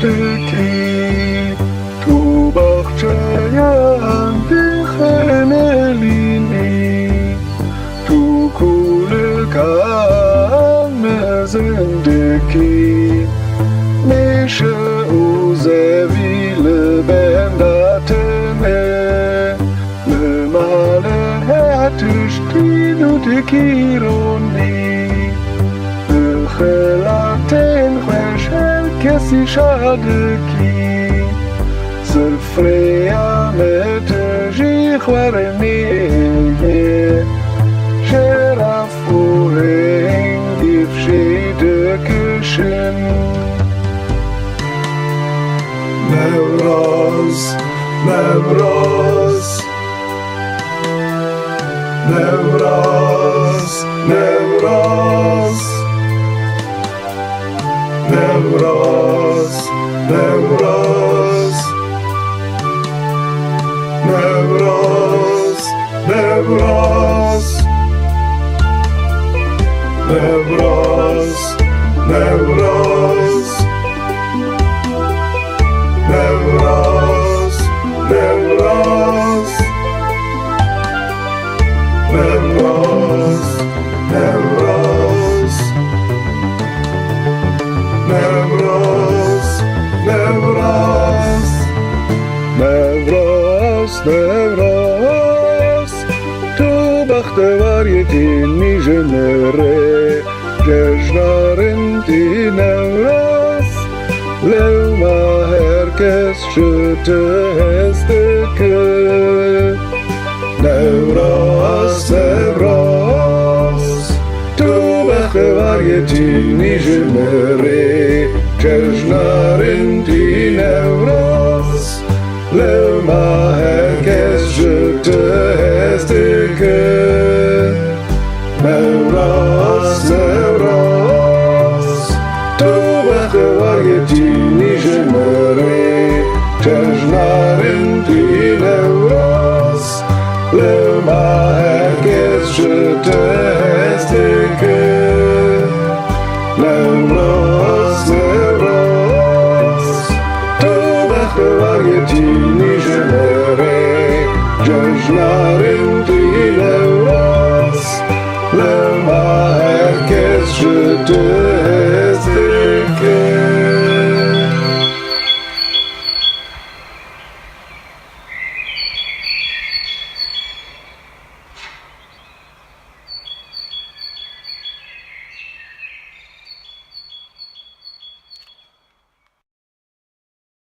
Deki Tu bahçeyen dikhenelini Tu kulkan mezendeki Meşe uzevile bendatene Memale hatıştinu tekironi Khelaten khashel kesi shadki Zulfreya metji khwarni Sheraf urein ifshid kushin Nevroz, Nevroz Nevroz, Nevroz Nevroz, Nevroz Nevroz, Nevroz Nevroz, Nevroz Nevroz, Nevroz Nevroz, Nevroz Nevroz, Nevroz Nevroz, Nevroz Tu bakhtavar yetini jenere Jejnarin ti Nevroz Lema herkes şüte hesteke Nevroz, Nevroz Tu bakhtavar yetini jenere Jejnarin ti Nevroz Lema herkes şüte hesteke Nevroz, Nevroz Tu bakhtavar yetini jenere Jejnarin ti Nevroz Lema herkes şüte hesteke Nevroz